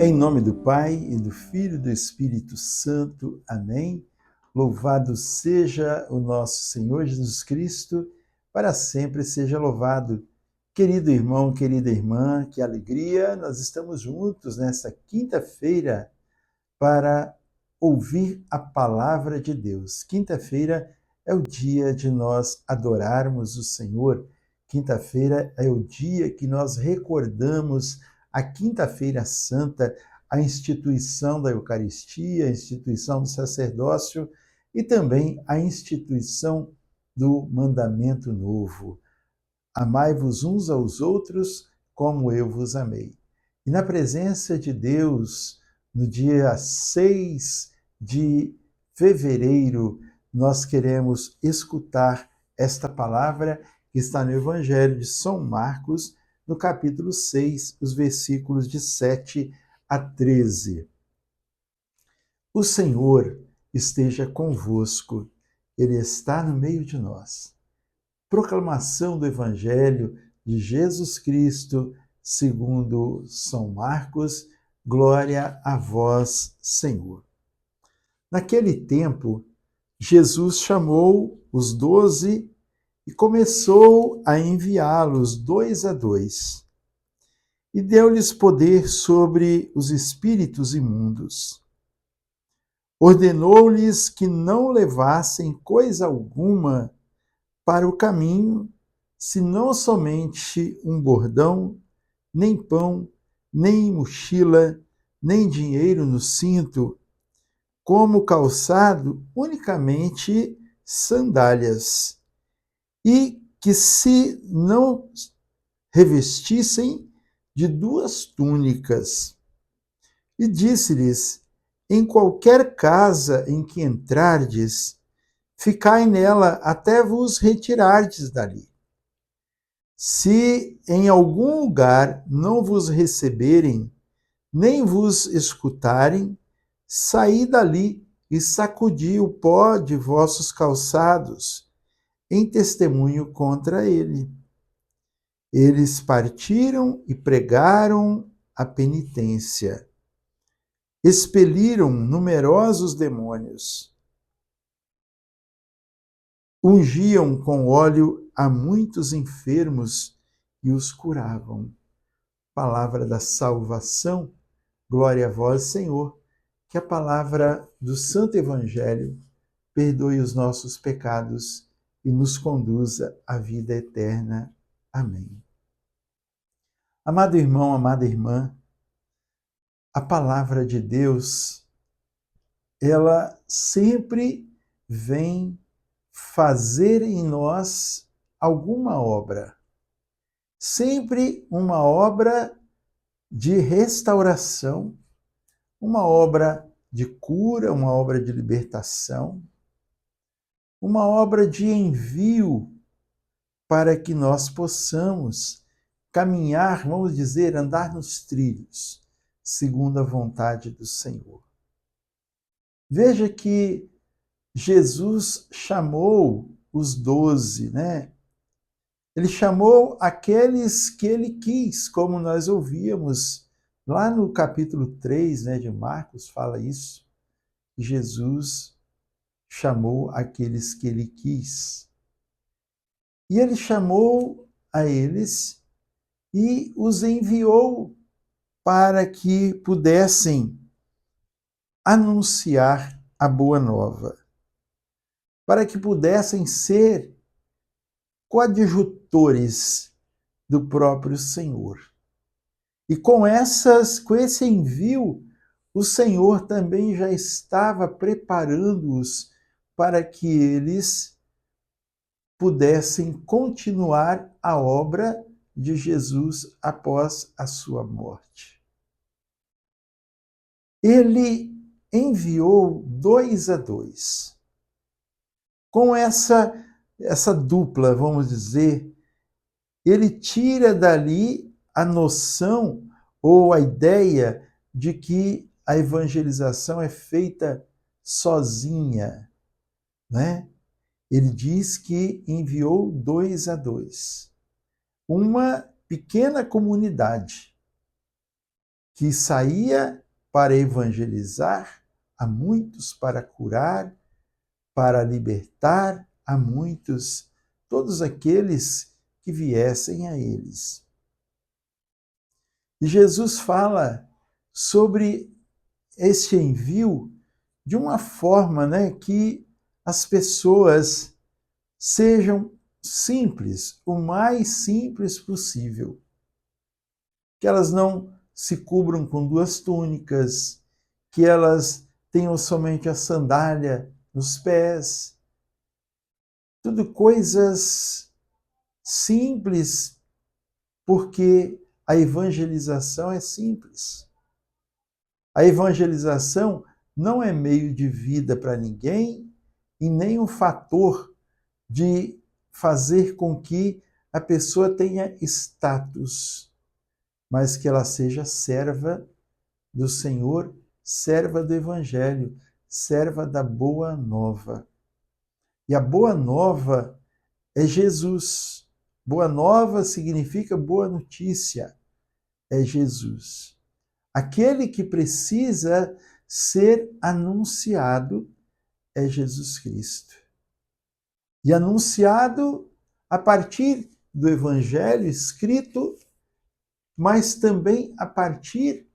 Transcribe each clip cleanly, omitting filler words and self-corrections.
Em nome do Pai, e do Filho e do Espírito Santo. Amém. Louvado seja o nosso Senhor Jesus Cristo, para sempre seja louvado. Querido irmão, querida irmã, que alegria, nós estamos juntos nesta quinta-feira para ouvir a palavra de Deus. Quinta-feira é o dia de nós adorarmos o Senhor. Quinta-feira é o dia que nós recordamos a Quinta-feira Santa, a instituição da Eucaristia, a instituição do sacerdócio e também a instituição do mandamento novo. Amai-vos uns aos outros como eu vos amei. E na presença de Deus, no dia 6 de fevereiro, nós queremos escutar esta palavra que está no Evangelho de São Marcos, no capítulo 6, os versículos de 7 a 13. O Senhor esteja convosco, Ele está no meio de nós. Proclamação do Evangelho de Jesus Cristo, segundo São Marcos. Glória a vós, Senhor. Naquele tempo, Jesus chamou os 12 e começou a enviá-los 2 a 2. E deu-lhes poder sobre os espíritos imundos. Ordenou-lhes que não levassem coisa alguma para o caminho, senão somente um bordão, nem pão, nem mochila, nem dinheiro no cinto, como calçado unicamente sandálias, e que se não revestissem de 2 túnicas. E disse-lhes: em qualquer casa em que entrardes, ficai nela até vos retirardes dali. Se em algum lugar não vos receberem, nem vos escutarem, saí dali e sacudi o pó de vossos calçados, em testemunho contra ele. Eles partiram e pregaram a penitência. Expeliram numerosos demônios. Ungiam com óleo a muitos enfermos e os curavam. Palavra da salvação, glória a vós, Senhor. Que a palavra do Santo Evangelho perdoe os nossos pecados e nos conduza à vida eterna. Amém. Amado irmão, amada irmã, a palavra de Deus, ela sempre vem fazer em nós alguma obra. Sempre uma obra de restauração, uma obra de cura, uma obra de libertação, uma obra de envio para que nós possamos caminhar, vamos dizer, andar nos trilhos, segundo a vontade do Senhor. Veja que Jesus chamou os 12, né? Ele chamou aqueles que ele quis, como nós ouvíamos lá no capítulo 3, né, de Marcos, fala isso. Jesus chamou aqueles que ele quis. E ele chamou a eles e os enviou para que pudessem anunciar a boa nova, para que pudessem ser coadjutores do próprio Senhor. E com esse envio, o Senhor também já estava preparando-os para que eles pudessem continuar a obra de Jesus após a sua morte. Ele enviou 2 a 2. Com essa dupla, vamos dizer, ele tira dali a noção ou a ideia de que a evangelização é feita sozinha, né? Ele diz que enviou 2 a 2. Uma pequena comunidade que saía para evangelizar a muitos, para curar, para libertar a muitos, todos aqueles que viessem a eles. E Jesus fala sobre este envio de uma forma, que as pessoas sejam simples, o mais simples possível. Que elas não se cubram com 2 túnicas, que elas tenham somente a sandália nos pés. Tudo coisas simples, porque a evangelização é simples. A evangelização não é meio de vida para ninguém e nem um fator de fazer com que a pessoa tenha status, mas que ela seja serva do Senhor, serva do Evangelho, serva da Boa Nova. E a Boa Nova é Jesus. Boa Nova significa boa notícia, é Jesus. Aquele que precisa ser anunciado é Jesus Cristo. E anunciado a partir do Evangelho escrito, mas também a partir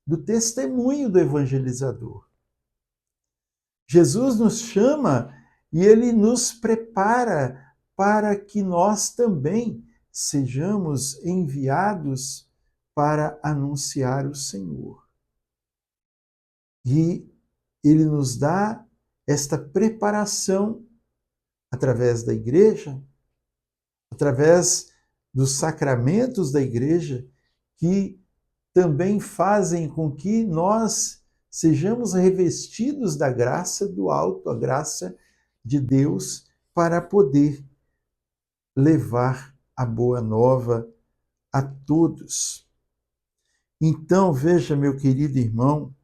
do testemunho do evangelizador. Jesus nos chama e ele nos prepara para que nós também sejamos enviados para anunciar o Senhor. E ele nos dá esta preparação através da igreja, através dos sacramentos da igreja, que também fazem com que nós sejamos revestidos da graça do alto, a graça de Deus, para poder levar a boa nova a todos. Então, veja, meu querido irmão,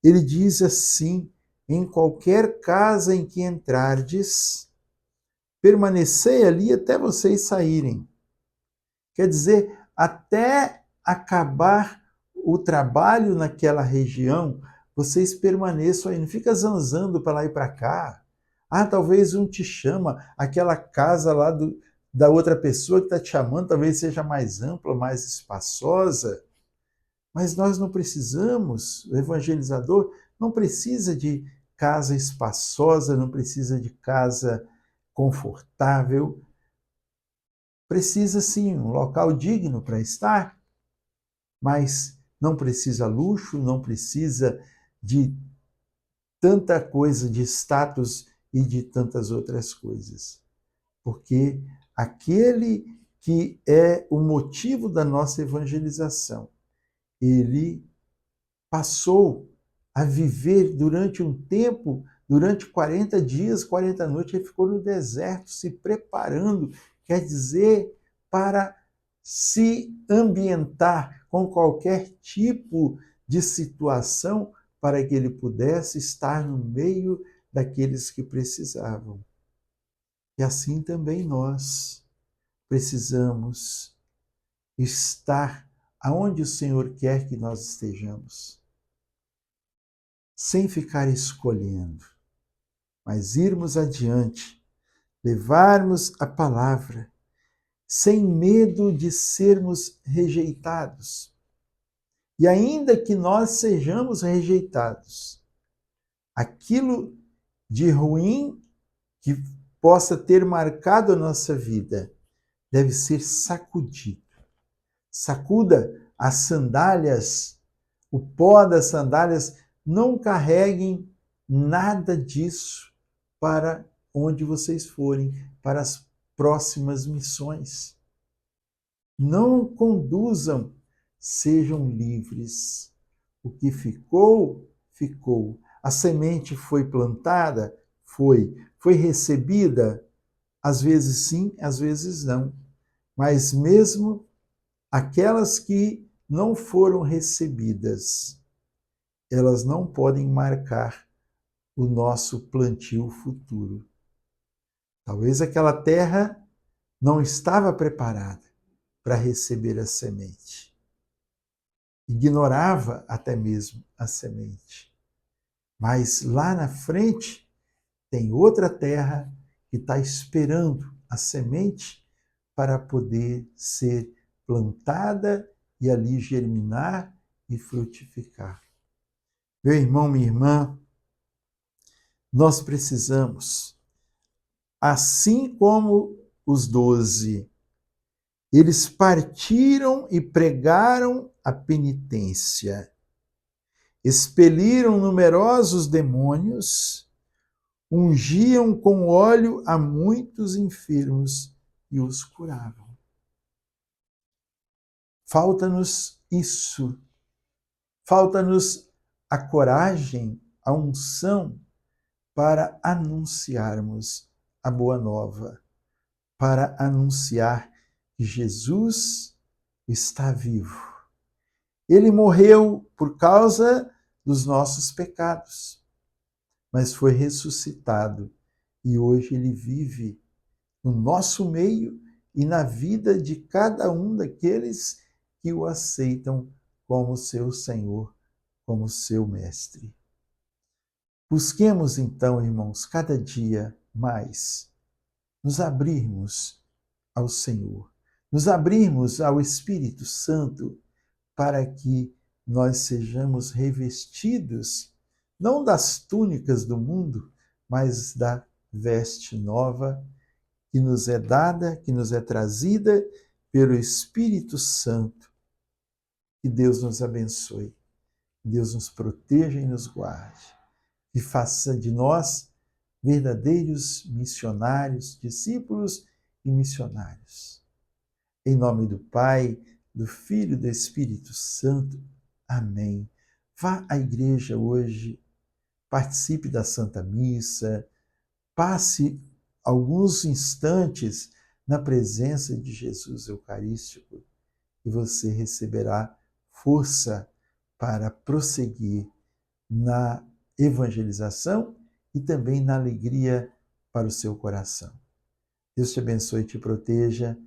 ele diz assim: em qualquer casa em que entrardes, permanecei ali até vocês saírem. Quer dizer, até acabar o trabalho naquela região, vocês permaneçam aí, não fica zanzando para lá e para cá. Ah, talvez um te chama, aquela casa lá da outra pessoa que está te chamando talvez seja mais ampla, mais espaçosa. Mas nós não precisamos, o evangelizador não precisa de casa espaçosa, não precisa de casa confortável. Precisa sim um local digno para estar, mas não precisa luxo, não precisa de tanta coisa, de status e de tantas outras coisas. Porque aquele que é o motivo da nossa evangelização, ele passou a viver durante um tempo, durante 40 dias, 40 noites, ele ficou no deserto se preparando, quer dizer, para se ambientar com qualquer tipo de situação para que ele pudesse estar no meio daqueles que precisavam. E assim também nós precisamos estar aonde o Senhor quer que nós estejamos, sem ficar escolhendo, mas irmos adiante, levarmos a palavra, sem medo de sermos rejeitados. E ainda que nós sejamos rejeitados, aquilo de ruim que possa ter marcado a nossa vida deve ser sacudido. Sacuda as sandálias, o pó das sandálias, não carreguem nada disso para onde vocês forem, para as próximas missões. Não conduzam, sejam livres. O que ficou, ficou. A semente foi plantada? Foi. Foi recebida? Às vezes sim, às vezes não. Mas mesmo aquelas que não foram recebidas, elas não podem marcar o nosso plantio futuro. Talvez aquela terra não estava preparada para receber a semente. ignorava até mesmo a semente. Mas lá na frente tem outra terra que está esperando a semente para poder ser plantada e ali germinar e frutificar. Meu irmão, minha irmã, nós precisamos, assim como os 12, eles partiram e pregaram a penitência, expeliram numerosos demônios, ungiam com óleo a muitos enfermos e os curavam. Falta-nos isso. Falta-nos a coragem, a unção para anunciarmos a boa nova, para anunciar que Jesus está vivo. Ele morreu por causa dos nossos pecados, mas foi ressuscitado e hoje ele vive no nosso meio e na vida de cada um daqueles que o aceitam como seu Senhor, como seu Mestre. Busquemos então, irmãos, cada dia mais nos abrirmos ao Senhor, nos abrirmos ao Espírito Santo para que nós sejamos revestidos não das túnicas do mundo, mas da veste nova que nos é dada, que nos é trazida pelo Espírito Santo. Que Deus nos abençoe, que Deus nos proteja e nos guarde, e faça de nós verdadeiros missionários, discípulos e missionários. Em nome do Pai, do Filho e do Espírito Santo. Amém. Vá à igreja hoje, participe da Santa Missa, passe alguns instantes na presença de Jesus Eucarístico e você receberá força para prosseguir na evangelização e também na alegria para o seu coração. Deus te abençoe e te proteja.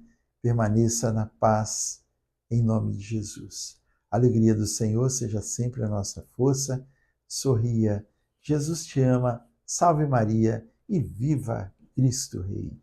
Permaneça na paz, em nome de Jesus. A alegria do Senhor seja sempre a nossa força. Sorria. Jesus te ama. Salve Maria e viva Cristo Rei.